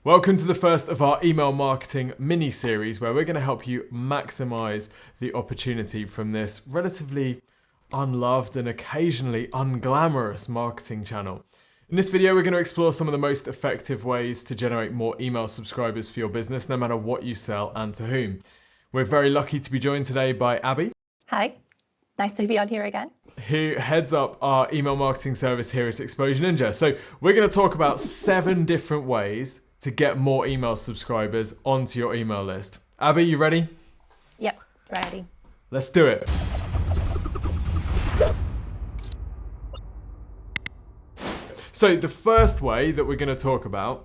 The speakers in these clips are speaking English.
Welcome to the first of our email marketing mini-series where we're going to help you maximize the opportunity from this relatively unloved and occasionally unglamorous marketing channel. In this video, we're going to explore some of the most effective ways to generate more email subscribers for your business, no matter what you sell and to whom. We're very lucky to be joined today by Abby. Hi, nice to be on here again. Who heads up our email marketing service here at Exposure Ninja. So we're going to talk about 7 different ways to get more email subscribers onto your email list. Abby, you ready? Yep, ready. Let's do it. So the first way that we're going to talk about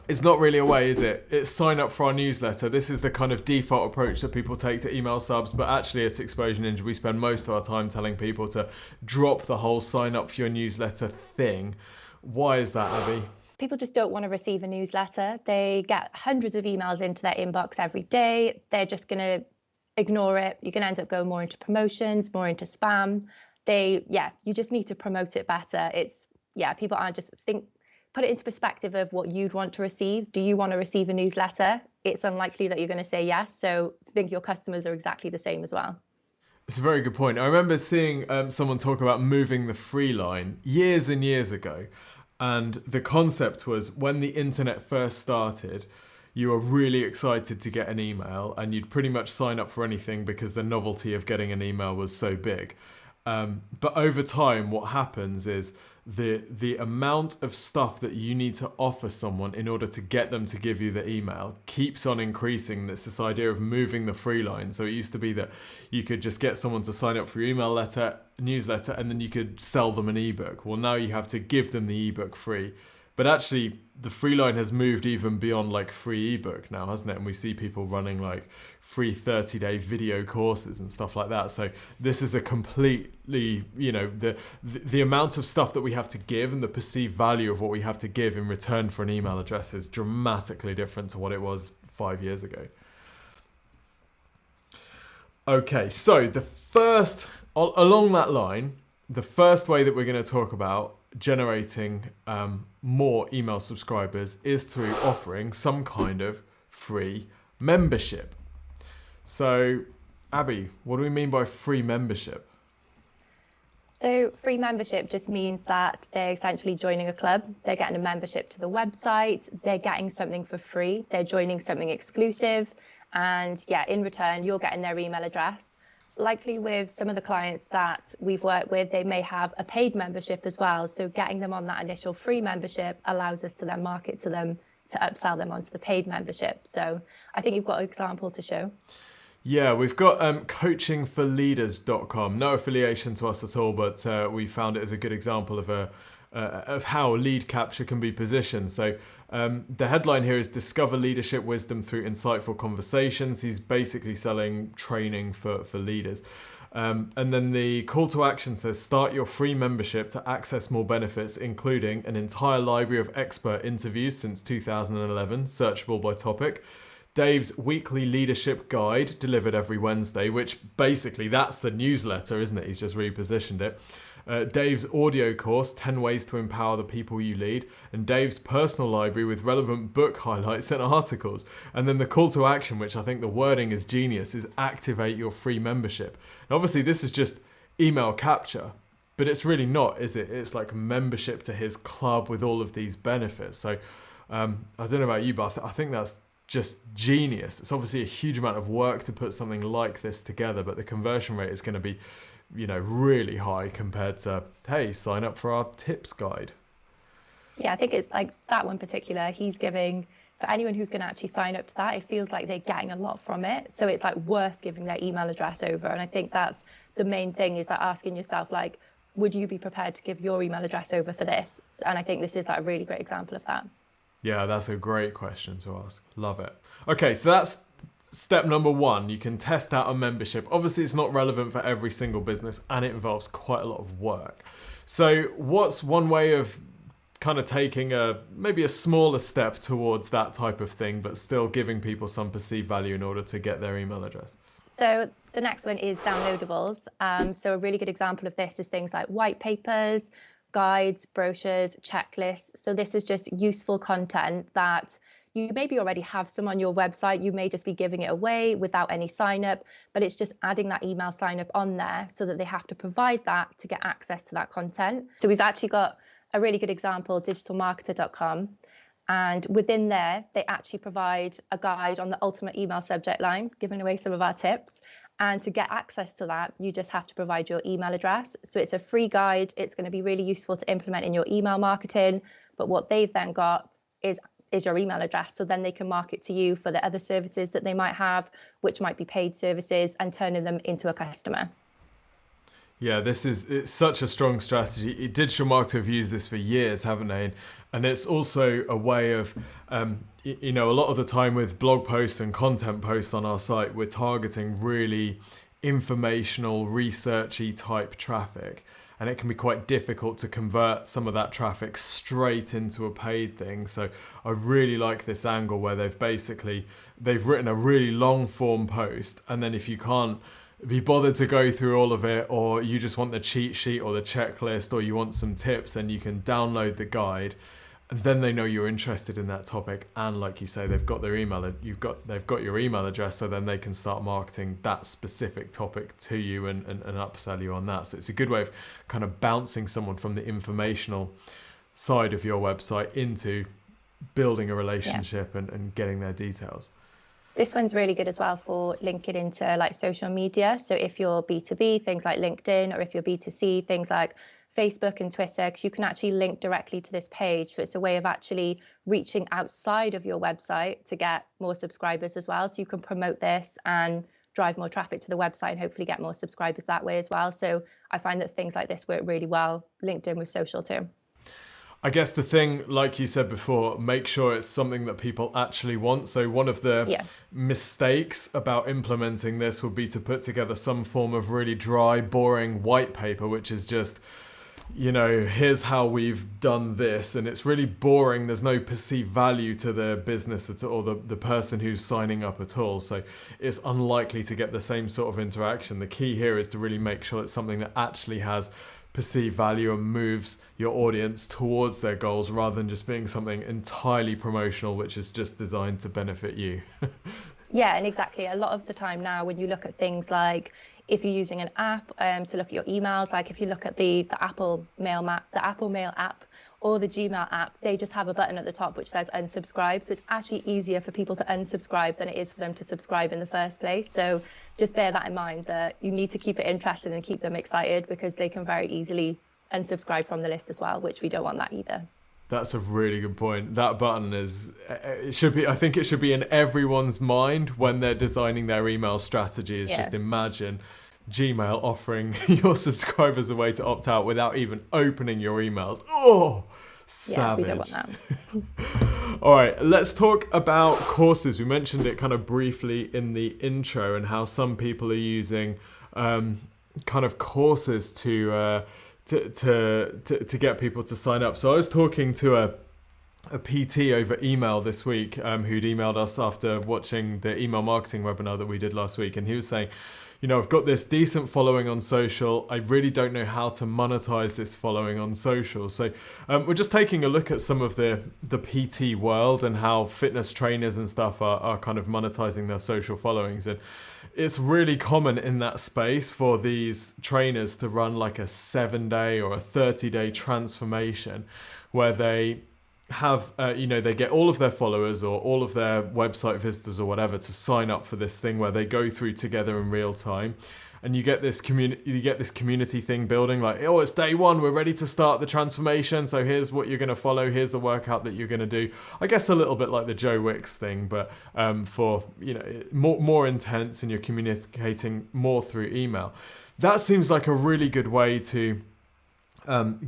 is not really a way, is it? It's sign up for our newsletter. This is the kind of default approach that people take to email subs, but actually at Exposure Ninja, we spend most of our time telling people to drop the whole sign up for your newsletter thing. Why is that, Abby? People just don't want to receive a newsletter. They get hundreds of emails into their inbox every day. They're just going to ignore it. You're going to end up going more into promotions, more into spam. You just need to promote it better. People aren't just put it into perspective of what you'd want to receive. Do you want to receive a newsletter? It's unlikely that you're going to say yes. So think your customers are exactly the same as well. It's a very good point. I remember seeing someone talk about moving the free line years and years ago. And the concept was when the internet first started, you were really excited to get an email and you'd pretty much sign up for anything because the novelty of getting an email was so big. But over time, what happens is the amount of stuff that you need to offer someone in order to get them to give you the email keeps on increasing. That's this idea of moving the free line. So it used to be that you could just get someone to sign up for your newsletter, and then you could sell them an ebook. Well, now you have to give them the ebook free. But actually, the free line has moved even beyond like free ebook now, hasn't it? And we see people running like free 30-day video courses and stuff like that. So this is a completely, the amount of stuff that we have to give and the perceived value of what we have to give in return for an email address is dramatically different to what it was 5 years ago. Okay, so along that line, the first way that we're going to talk about generating more email subscribers is through offering some kind of free membership. So, Abby, what do we mean by free membership? So free membership just means that they're essentially joining a club. They're getting a membership to the website. They're getting something for free. They're joining something exclusive. And in return, you're getting their email address. Likely with some of the clients that we've worked with, they may have a paid membership as well. So getting them on that initial free membership allows us to then market to them to upsell them onto the paid membership. So I think you've got an example to show. Yeah, we've got coachingforleaders.com. No affiliation to us at all, but we found it as a good example of how lead capture can be positioned. So the headline here is Discover Leadership Wisdom Through Insightful Conversations. He's basically selling training for leaders. And then the call to action says start your free membership to access more benefits, including an entire library of expert interviews since 2011, searchable by topic. Dave's weekly leadership guide delivered every Wednesday, which basically that's the newsletter, isn't it? He's just repositioned it. Dave's audio course, 10 Ways to Empower the People You Lead, and Dave's personal library with relevant book highlights and articles. And then the call to action, which I think the wording is genius, is activate your free membership. And obviously this is just email capture, but it's really not, is it? It's like membership to his club with all of these benefits. So I don't know about you, but I think that's just genius. It's obviously a huge amount of work to put something like this together, but the conversion rate is going to be really high compared to, hey, sign up for our tips guide. Yeah, I think it's like that one particular, he's giving, for anyone who's going to actually sign up to that, it feels like they're getting a lot from it. So it's like worth giving their email address over. And I think that's the main thing, is like asking yourself, like, would you be prepared to give your email address over for this? And I think this is like a really great example of that. Yeah, that's a great question to ask. Love it. Okay, so that's step number 1. You can test out a membership. Obviously, it's not relevant for every single business and it involves quite a lot of work. So what's one way of kind of taking maybe a smaller step towards that type of thing, but still giving people some perceived value in order to get their email address? So the next one is downloadables. So a really good example of this is things like white papers, guides, brochures, checklists. So this is just useful content that you maybe already have some on your website. You may just be giving it away without any sign up, but it's just adding that email sign up on there so that they have to provide that to get access to that content. So we've actually got a really good example, digitalmarketer.com. And within there, they actually provide a guide on the ultimate email subject line, giving away some of our tips. And to get access to that, you just have to provide your email address. So it's a free guide. It's going to be really useful to implement in your email marketing. But what they've then got is your email address. So then they can market to you for the other services that they might have, which might be paid services, and turning them into a customer. Yeah, it's such a strong strategy. Digital marketers have used this for years, haven't they? And it's also a way of, a lot of the time with blog posts and content posts on our site, we're targeting really informational, researchy type traffic. And it can be quite difficult to convert some of that traffic straight into a paid thing. So I really like this angle where they've written a really long form post. And then if you can't be bothered to go through all of it, or you just want the cheat sheet or the checklist, or you want some tips, and you can download the guide. And then they know you're interested in that topic, and like you say, they've got their email. They've got your email address, so then they can start marketing that specific topic to you and upsell you on that. So it's a good way of kind of bouncing someone from the informational side of your website into building a relationship and getting their details. This one's really good as well for linking into like social media. So if you're B2B, things like LinkedIn, or if you're B2C, things like Facebook and Twitter, because you can actually link directly to this page. So it's a way of actually reaching outside of your website to get more subscribers as well. So you can promote this and drive more traffic to the website and hopefully get more subscribers that way as well. So I find that things like this work really well linked in with social too. I guess the thing, like you said before, make sure it's something that people actually want. So one of the mistakes about implementing this would be to put together some form of really dry, boring white paper, which is just, here's how we've done this. And it's really boring. There's no perceived value to the business at all, or the person who's signing up at all. So it's unlikely to get the same sort of interaction. The key here is to really make sure it's something that actually has perceived value and moves your audience towards their goals, rather than just being something entirely promotional, which is just designed to benefit you. Yeah, and exactly. A lot of the time now, when you look at things like if you're using an app to look at your emails, like if you look at the Apple Mail app or the Gmail app, they just have a button at the top which says unsubscribe. So it's actually easier for people to unsubscribe than it is for them to subscribe in the first place. So just bear that in mind, that you need to keep it interested and keep them excited, because they can very easily unsubscribe from the list as well, which we don't want that either. That's a really good point. That button I think it should be in everyone's mind when they're designing their email strategy. Just imagine Gmail offering your subscribers a way to opt out without even opening your emails. Oh, savage. Yeah, we don't want that. All right, let's talk about courses. We mentioned it kind of briefly in the intro, and how some people are using kind of courses to get people to sign up. So I was talking to a PT over email this week who'd emailed us after watching the email marketing webinar that we did last week, and he was saying, I've got this decent following on social. I really don't know how to monetize this following on social. So we're just taking a look at some of the PT world and how fitness trainers and stuff are kind of monetizing their social followings. And it's really common in that space for these trainers to run like a 7-day or a 30-day transformation where they have, they get all of their followers or all of their website visitors or whatever to sign up for this thing where they go through together in real time. And you get this community thing building, like, oh, it's day one, we're ready to start the transformation. So here's what you're going to follow. Here's the workout that you're going to do. I guess a little bit like the Joe Wicks thing, but for, more intense, and you're communicating more through email. That seems like a really good way to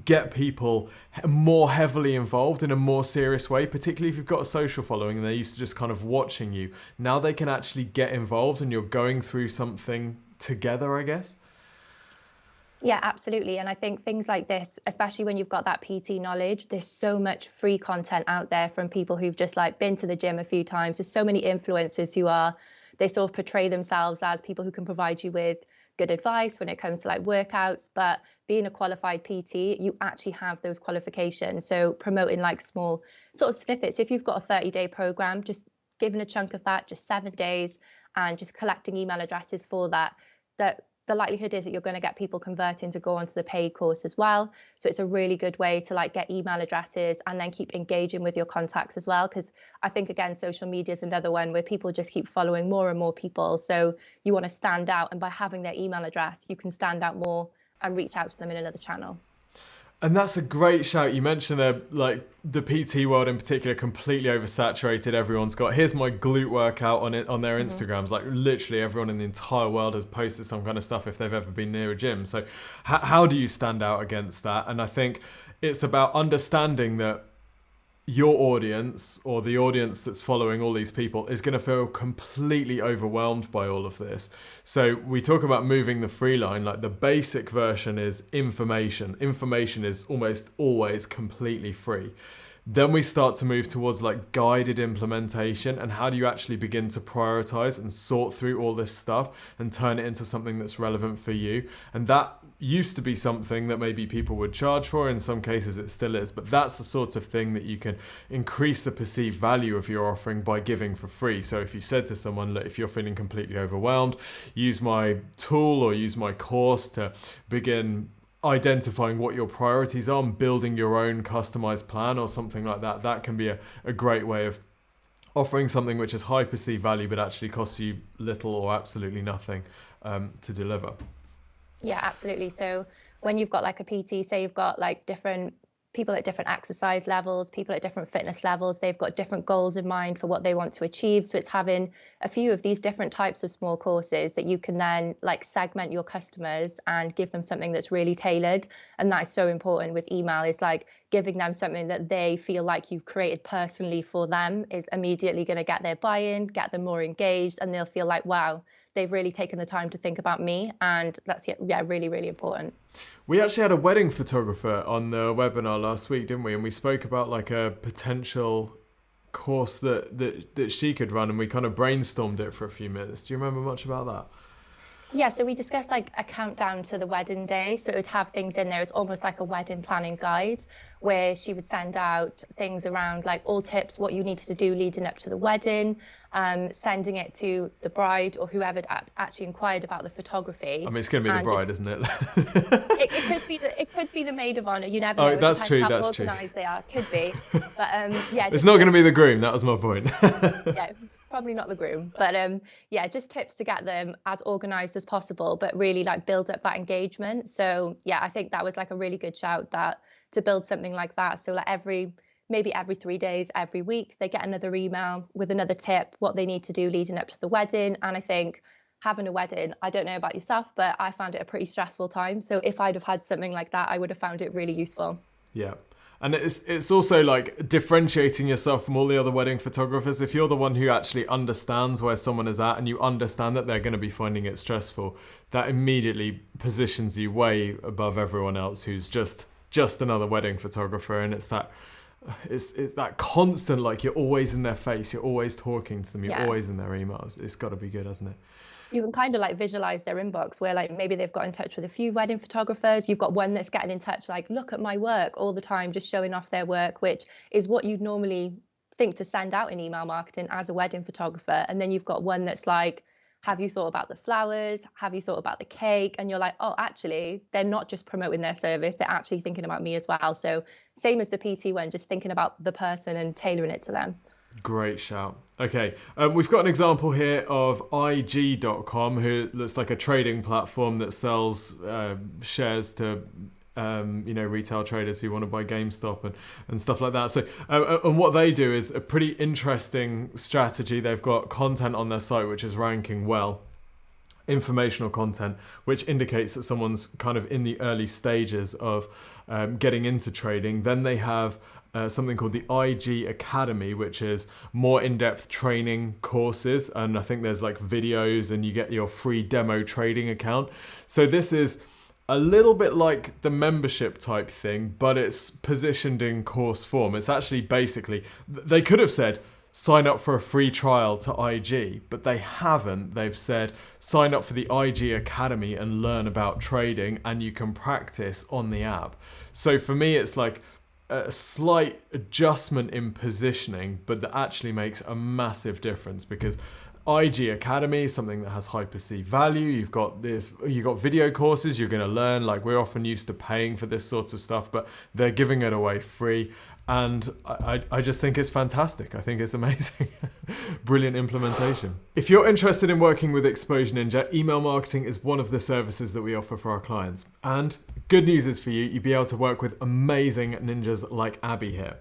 get people more heavily involved in a more serious way, particularly if you've got a social following and they're used to just kind of watching you. Now they can actually get involved and you're going through something together, I guess. Yeah, absolutely. And I think things like this, especially when you've got that PT knowledge, there's so much free content out there from people who've just like been to the gym a few times. There's so many influencers they sort of portray themselves as people who can provide you with good advice when it comes to like workouts, but being a qualified PT, you actually have those qualifications. So promoting like small sort of snippets. If you've got a 30-day program, just giving a chunk of that, just 7 days, and just collecting email addresses for that the likelihood is that you're going to get people converting to go onto the paid course as well. So it's a really good way to like get email addresses and then keep engaging with your contacts as well. Because I think, again, social media is another one where people just keep following more and more people. So you want to stand out. And by having their email address, you can stand out more and reach out to them in another channel. And that's a great shout. You mentioned like the PT world in particular, completely oversaturated. Everyone's got, here's my glute workout on their Instagrams. Like literally everyone in the entire world has posted some kind of stuff if they've ever been near a gym. So how do you stand out against that? And I think it's about understanding that your audience, or the audience that's following all these people, is going to feel completely overwhelmed by all of this. So we talk about moving the free line. Like the basic version is information. Information is almost always completely free. Then we start to move towards like guided implementation, and how do you actually begin to prioritize and sort through all this stuff and turn it into something that's relevant for you. And that used to be something that maybe people would charge for. In some cases it still is, but that's the sort of thing that you can increase the perceived value of your offering by giving for free. So if you said to someone, look, if you're feeling completely overwhelmed, use my tool or use my course to begin identifying what your priorities are and building your own customized plan or something like that. That can be a great way of offering something which is high perceived value but actually costs you little or absolutely nothing to deliver. Yeah, absolutely. So when you've got like a PT, say you've got like different people at different exercise levels, people at different fitness levels, they've got different goals in mind for what they want to achieve. So it's having a few of these different types of small courses that you can then like segment your customers and give them something that's really tailored. And that is so important with email, is like giving them something that they feel like you've created personally for them is immediately going to get their buy-in, get them more engaged, and they'll feel like, wow, they've really taken the time to think about me. And that's really, really important. We actually had a wedding photographer on the webinar last week, didn't we? And we spoke about like a potential course that she could run, and we kind of brainstormed it for a few minutes. Do you remember much about that? Yeah, so we discussed like a countdown to the wedding day. So it would have things in there. It's almost like a wedding planning guide, where she would send out things around like all tips, what you needed to do leading up to the wedding, sending it to the bride or whoever actually inquired about the photography. I mean, it's going to be the bride, isn't it? it could be the maid of honor. You never know. Oh, that's true. How That's true. organised they are. Could be. But yeah. It's not going to be the groom. That was my point. Yeah. Probably not the groom, but yeah, just tips to get them as organized as possible, but really like build up that engagement. So yeah, I think that was like a really good shout, that to build something like that. So like maybe every 3 days, every week, they get another email with another tip, what they need to do leading up to the wedding. And I think having a wedding, I don't know about yourself, but I found it a pretty stressful time. So if I'd have had something like that, I would have found it really useful. Yeah. And it's also like differentiating yourself from all the other wedding photographers. If you're the one who actually understands where someone is at and you understand that they're going to be finding it stressful, that immediately positions you way above everyone else who's just another wedding photographer. And it's that constant, like you're always in their face, you're always talking to them, you're always in their emails. It's got to be good, hasn't it? You can kind of like visualize their inbox, where like maybe they've got in touch with a few wedding photographers. You've got one that's getting in touch, like, look at my work all the time, just showing off their work, which is what you'd normally think to send out in email marketing as a wedding photographer. And then you've got one that's like, have you thought about the flowers? Have you thought about the cake? And you're like, oh, actually, they're not just promoting their service, they're actually thinking about me as well. So same as the PT one, just thinking about the person and tailoring it to them. Great shout. Okay, we've got an example here of IG.com, who looks like a trading platform that sells shares to retail traders who want to buy GameStop and stuff like that. So and what they do is a pretty interesting strategy. They've got content on their site which is ranking well, informational content, which indicates that someone's kind of in the early stages of getting into trading. Then they have something called the IG Academy, which is more in-depth training courses. And I think there's like videos and you get your free demo trading account. So this is a little bit like the membership type thing, but it's positioned in course form. It's actually basically, they could have said, sign up for a free trial to IG, but they haven't. They've said, sign up for the IG Academy and learn about trading, and you can practice on the app. So for me, it's like a slight adjustment in positioning, but that actually makes a massive difference, because IG Academy is something that has high perceived value. You've got video courses you're going to learn. Like, we're often used to paying for this sort of stuff, but they're giving it away free. And I just think it's fantastic. I think it's amazing. Brilliant implementation. If you're interested in working with Exposure Ninja, email marketing is one of the services that we offer for our clients. And good news is for you, you'll be able to work with amazing ninjas like Abby here.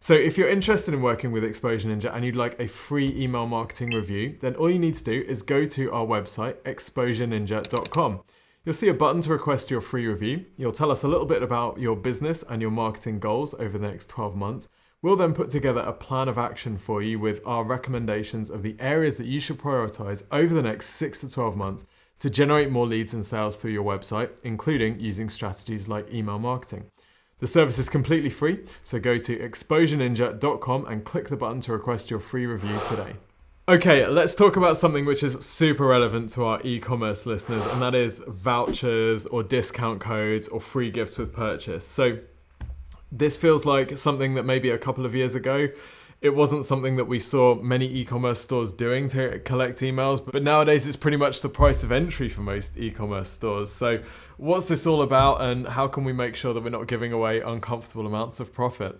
So if you're interested in working with Exposure Ninja and you'd like a free email marketing review, then all you need to do is go to our website, exposureninja.com. You'll see a button to request your free review. You'll tell us a little bit about your business and your marketing goals over the next 12 months. We'll then put together a plan of action for you with our recommendations of the areas that you should prioritize over the next 6 to 12 months to generate more leads and sales through your website, including using strategies like email marketing. The service is completely free, so go to exposureninja.com and click the button to request your free review today. Okay, let's talk about something which is super relevant to our e-commerce listeners, and that is vouchers or discount codes or free gifts with purchase. So this feels like something that maybe a couple of years ago, it wasn't something that we saw many e-commerce stores doing to collect emails, but nowadays it's pretty much the price of entry for most e-commerce stores. So what's this all about, and how can we make sure that we're not giving away uncomfortable amounts of profit?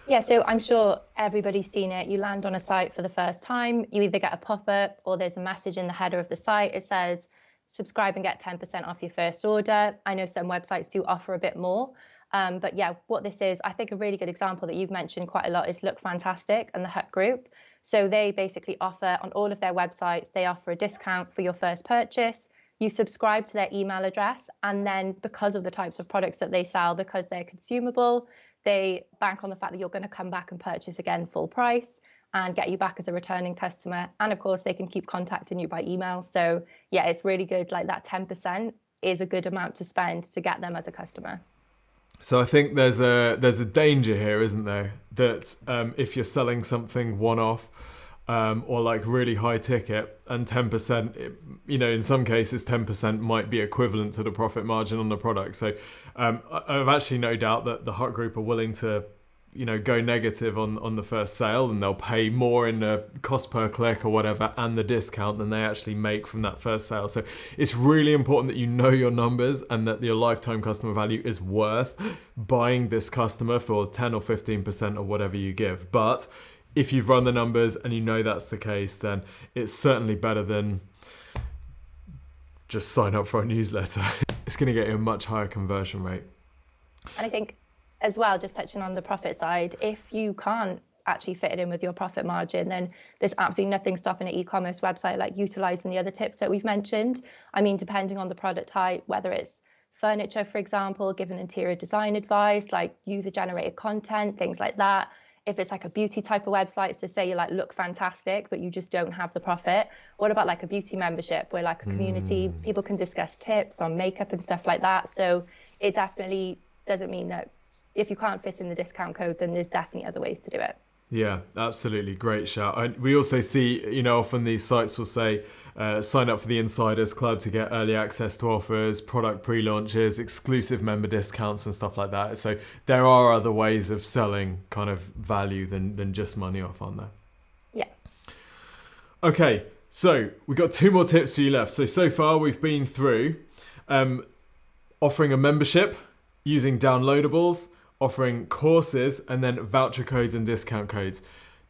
Yeah, so I'm sure everybody's seen it. You land on a site for the first time, you either get a pop-up or there's a message in the header of the site. It says, subscribe and get 10% off your first order. I know some websites do offer a bit more. But yeah, what this is, I think a really good example that you've mentioned quite a lot is Look Fantastic and the Hut Group. So they basically offer on all of their websites, they offer a discount for your first purchase. You subscribe to their email address, and then because of the types of products that they sell, because they're consumable, they bank on the fact that you're going to come back and purchase again full price and get you back as a returning customer. And of course, they can keep contacting you by email. So yeah, it's really good. Like, that 10% is a good amount to spend to get them as a customer. So I think there's a danger here, isn't there? That if you're selling something one-off or like really high ticket, and 10%, in some cases 10% might be equivalent to the profit margin on the product. So I've actually no doubt that the Hut Group are willing to go negative on the first sale, and they'll pay more in the cost per click or whatever and the discount than they actually make from that first sale. So it's really important that you know your numbers and that your lifetime customer value is worth buying this customer for 10 or 15% or whatever you give. But if you've run the numbers and you know that's the case, then it's certainly better than just sign up for a newsletter. It's going to get you a much higher conversion rate. And I think as well, just touching on the profit side, if you can't actually fit it in with your profit margin, then there's absolutely nothing stopping an e-commerce website like utilizing the other tips that we've mentioned. I mean, depending on the product type, whether it's furniture, for example, giving interior design advice, like user generated content, things like that. If it's like a beauty type of website, so say you like Look Fantastic, but you just don't have the profit. What about like a beauty membership where like a community, people can discuss tips on makeup and stuff like that. So it definitely doesn't mean that if you can't fit in the discount code, then there's definitely other ways to do it. Yeah, absolutely. Great shout. And we also see, often these sites will say, sign up for the Insiders Club to get early access to offers, product pre-launches, exclusive member discounts and stuff like that. So there are other ways of selling kind of value than just money off, aren't there? Yeah. Okay, so we've got 2 more tips for you left. So far we've been through offering a membership, using downloadables, offering courses, and then voucher codes and discount codes.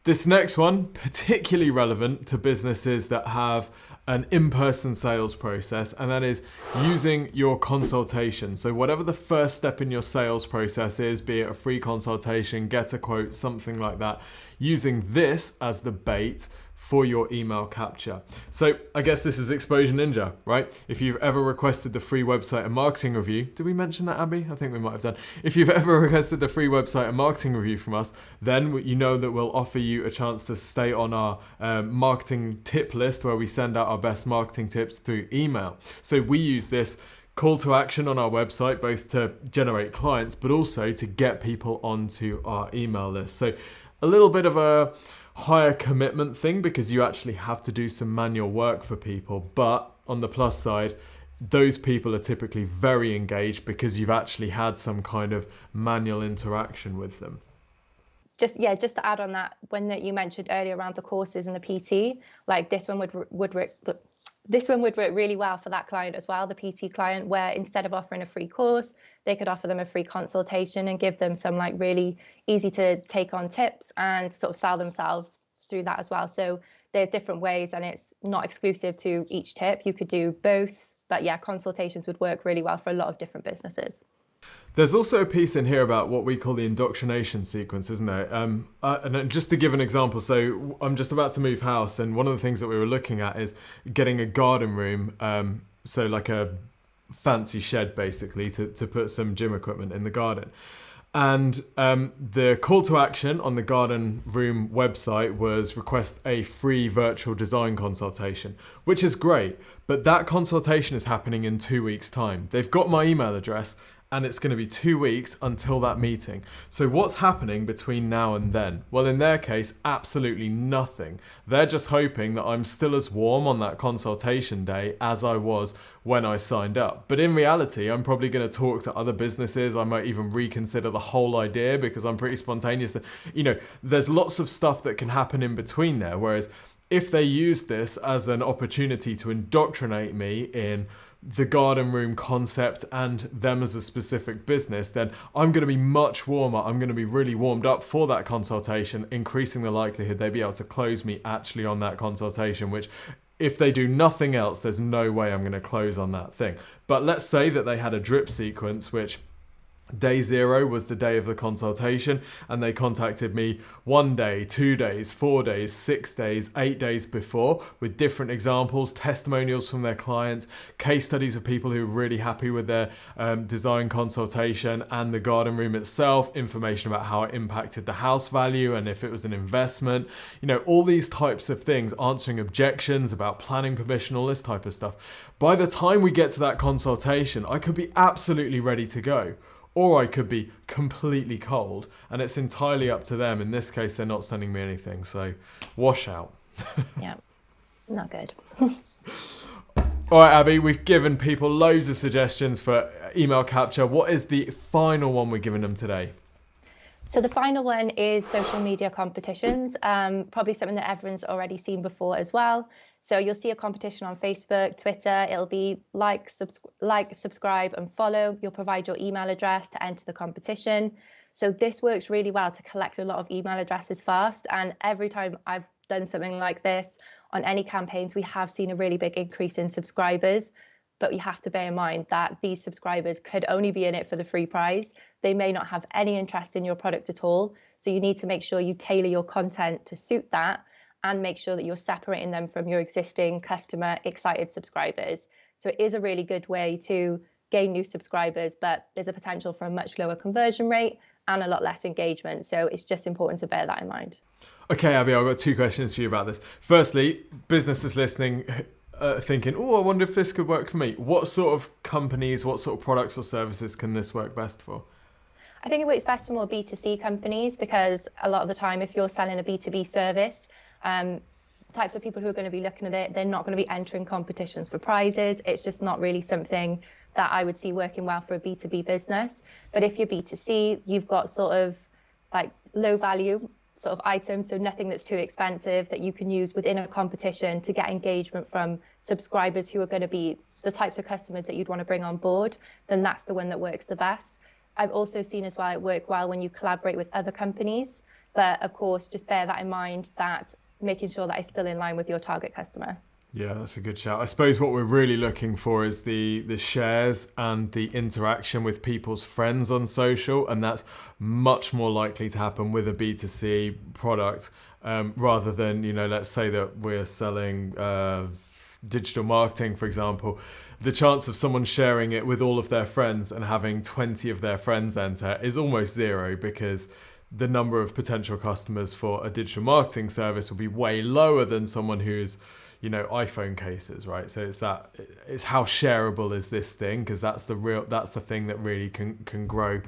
This next one, particularly relevant to businesses that have an in-person sales process, and that is using your consultation. So whatever the first step in your sales process is, be it a free consultation, get a quote, something like that, using this as the bait for your email capture. So I guess this is Exposure Ninja, right? If you've ever requested the free website and marketing review, did we mention that, Abby? I think we might have done. If you've ever requested the free website and marketing review from us, then you know that we'll offer you a chance to stay on our marketing tip list, where we send out our best marketing tips through email. So we use this call to action on our website, both to generate clients, but also to get people onto our email list. So a little bit of a higher commitment thing because you actually have to do some manual work for people. But on the plus side, those people are typically very engaged because you've actually had some kind of manual interaction with them. Just to add on that, when you mentioned earlier around the courses and the PT, like this one would work really well for that client as well, the PT client, where instead of offering a free course, they could offer them a free consultation and give them some like really easy to take on tips and sort of sell themselves through that as well. So there's different ways, and it's not exclusive to each tip. You could do both, but yeah, consultations would work really well for a lot of different businesses. There's also a piece in here about what we call the indoctrination sequence, isn't there? And just to give an example, so I'm just about to move house, and one of the things that we were looking at is getting a garden room, so like a fancy shed basically to put some gym equipment in the garden. And the call to action on the garden room website was request a free virtual design consultation, which is great. But that consultation is happening in 2 weeks' time. They've got my email address, and it's going to be 2 weeks until that meeting. So what's happening between now and then? Well, in their case, absolutely nothing. They're just hoping that I'm still as warm on that consultation day as I was when I signed up. But in reality, I'm probably going to talk to other businesses. I might even reconsider the whole idea because I'm pretty spontaneous. You know, there's lots of stuff that can happen in between there. Whereas if they use this as an opportunity to indoctrinate me in the garden room concept and them as a specific business, then I'm going to be much warmer. I'm going to be really warmed up for that consultation, increasing the likelihood they'd be able to close me actually on that consultation, which if they do nothing else, there's no way I'm going to close on that thing. But let's say that they had a drip sequence, which day 0 was the day of the consultation, and they contacted me 1 day, 2 days, 4 days, 6 days, 8 days before with different examples, testimonials from their clients, case studies of people who are really happy with their design consultation and the garden room itself, information about how it impacted the house value and if it was an investment, you know, all these types of things, answering objections about planning permission, all this type of stuff. By the time we get to that consultation, I could be absolutely ready to go. Or I could be completely cold, and it's entirely up to them. In this case, they're not sending me anything, so wash out. Yeah, not good. All right, Abby, we've given people loads of suggestions for email capture. What is the final one we're giving them today? So the final one is social media competitions, probably something that everyone's already seen before as well. So you'll see a competition on Facebook, Twitter. It'll be like, subscribe and follow. You'll provide your email address to enter the competition. So this works really well to collect a lot of email addresses fast. And every time I've done something like this on any campaigns, we have seen a really big increase in subscribers. But you have to bear in mind that these subscribers could only be in it for the free prize. They may not have any interest in your product at all. So you need to make sure you tailor your content to suit that and make sure that you're separating them from your existing customer excited subscribers. So it is a really good way to gain new subscribers, but there's a potential for a much lower conversion rate and a lot less engagement. So it's just important to bear that in mind. Okay, Abby, I've got 2 questions for you about this. Firstly, businesses listening thinking, oh, I wonder if this could work for me. What sort of companies, what sort of products or services can this work best for? I think it works best for more B2C companies because a lot of the time, if you're selling a B2B service, types of people who are going to be looking at it, they're not going to be entering competitions for prizes. It's just not really something that I would see working well for a B2B business. But if you're B2C, you've got sort of like low value sort of items, so nothing that's too expensive that you can use within a competition to get engagement from subscribers who are going to be the types of customers that you'd want to bring on board, then that's the one that works the best. I've also seen as well it work well when you collaborate with other companies, but of course just bear that in mind, that making sure that it's still in line with your target customer. Yeah, that's a good shout. I suppose what we're really looking for is the shares and the interaction with people's friends on social, and that's much more likely to happen with a B2C product rather than, you know, let's say that we're selling digital marketing, for example. The chance of someone sharing it with all of their friends and having 20 of their friends enter is almost zero, because the number of potential customers for a digital marketing service will be way lower than someone who's, you know, iPhone cases, right? So it's how shareable is this thing, because that's the thing that really can grow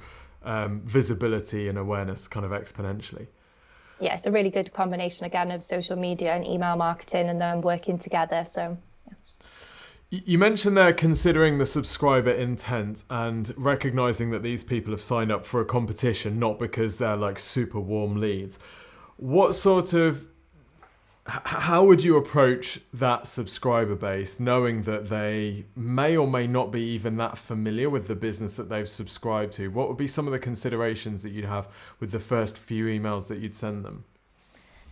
visibility and awareness kind of exponentially. yeah, it's a really good combination again of social media and email marketing and then working together. So you mentioned there considering the subscriber intent and recognizing that these people have signed up for a competition, not because they're like super warm leads. What sort of, how would you approach that subscriber base, knowing that they may or may not be even that familiar with the business that they've subscribed to? What would be some of the considerations that you'd have with the first few emails that you'd send them?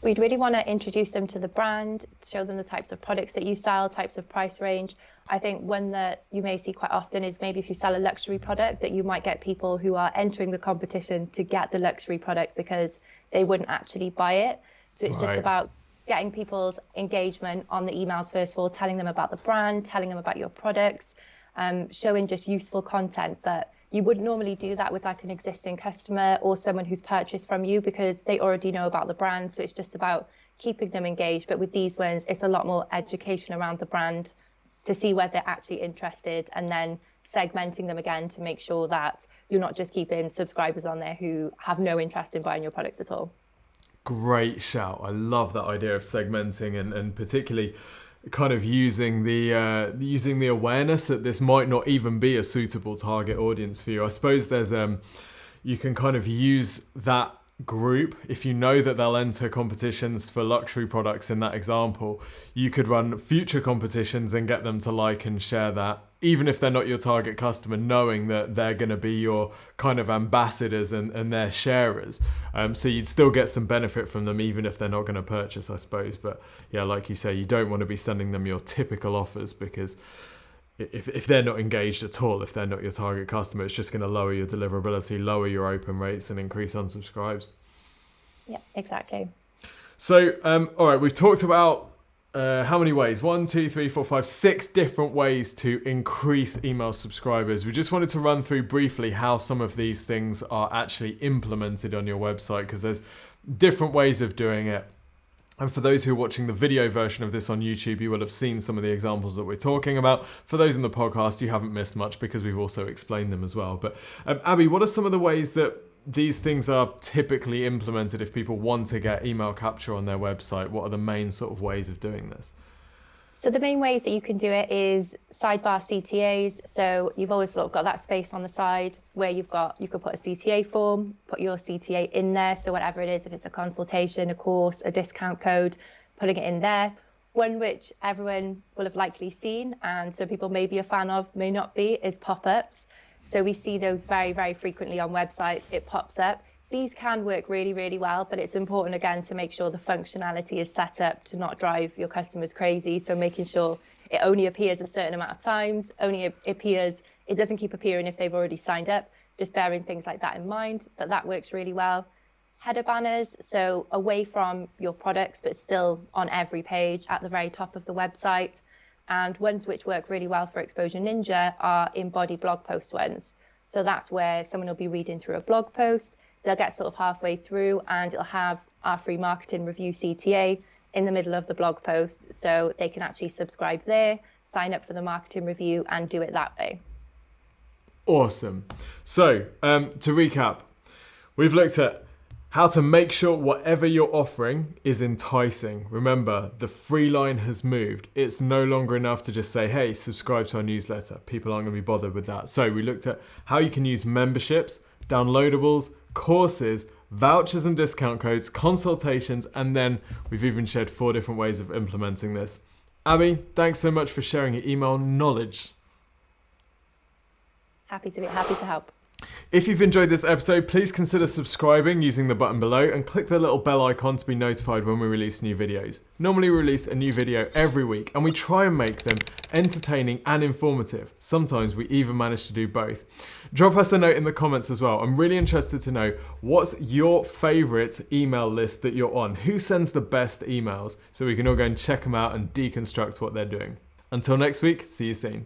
We'd really want to introduce them to the brand, show them the types of products that you sell, types of price range. I think one that you may see quite often is maybe if you sell a luxury product, that you might get people who are entering the competition to get the luxury product because they wouldn't actually buy it. So it's just about getting people's engagement on the emails first of all, telling them about the brand, telling them about your products, showing just useful content that you wouldn't normally do that with like an existing customer or someone who's purchased from you because they already know about the brand. So it's just about keeping them engaged. But with these ones, it's a lot more education around the brand to see whether they're actually interested and then segmenting them again to make sure that you're not just keeping subscribers on there who have no interest in buying your products at all. Great shout. I love that idea of segmenting and particularly kind of using the awareness that this might not even be a suitable target audience for you. I suppose there's you can kind of use that group if you know that they'll enter competitions for luxury products. In that example, you could run future competitions and get them to like and share that, even if they're not your target customer, knowing that they're going to be your kind of ambassadors and their sharers. So you'd still get some benefit from them, even if they're not going to purchase, I suppose. But yeah, like you say, you don't want to be sending them your typical offers because if they're not engaged at all, if they're not your target customer, it's just going to lower your deliverability, lower your open rates and increase unsubscribes. Yeah, exactly. So, all right, we've talked about how many ways? 1, 2, 3, 4, 5, 6 different ways to increase email subscribers. We just wanted to run through briefly how some of these things are actually implemented on your website because there's different ways of doing it. And for those who are watching the video version of this on YouTube, you will have seen some of the examples that we're talking about. For those in the podcast, you haven't missed much because we've also explained them as well. But Abby, what are some of the ways that these things are typically implemented if people want to get email capture on their website? What are the main sort of ways of doing this? So the main ways that you can do it is sidebar CTAs. So you've always sort of got that space on the side where you could put a CTA form, put your CTA in there. So whatever it is, if it's a consultation, a course, a discount code, putting it in there. One which everyone will have likely seen, and so people may be a fan of, may not be, is pop-ups. So we see those very, very frequently on websites. It pops up. These can work really, really well, but it's important, again, to make sure the functionality is set up to not drive your customers crazy. So making sure it only appears a certain amount of times, it doesn't keep appearing if they've already signed up, just bearing things like that in mind. But that works really well. Header banners, so away from your products, but still on every page at the very top of the website. And ones which work really well for Exposure Ninja are in-body blog post ones. So that's where someone will be reading through a blog post. They'll get sort of halfway through and it'll have our free marketing review CTA in the middle of the blog post. So they can actually subscribe there, sign up for the marketing review and do it that way. Awesome. So to recap, we've looked at how to make sure whatever you're offering is enticing. Remember, the free line has moved. It's no longer enough to just say, hey, subscribe to our newsletter. People aren't going to be bothered with that. So we looked at how you can use memberships, downloadables, courses, vouchers and discount codes, consultations, and then we've even shared 4 different ways of implementing this. Abby, thanks so much for sharing your email knowledge. Happy to help. If you've enjoyed this episode, please consider subscribing using the button below and click the little bell icon to be notified when we release new videos. Normally we release a new video every week and we try and make them entertaining and informative. Sometimes we even manage to do both. Drop us a note in the comments as well. I'm really interested to know what's your favorite email list that you're on. Who sends the best emails so we can all go and check them out and deconstruct what they're doing. Until next week, see you soon.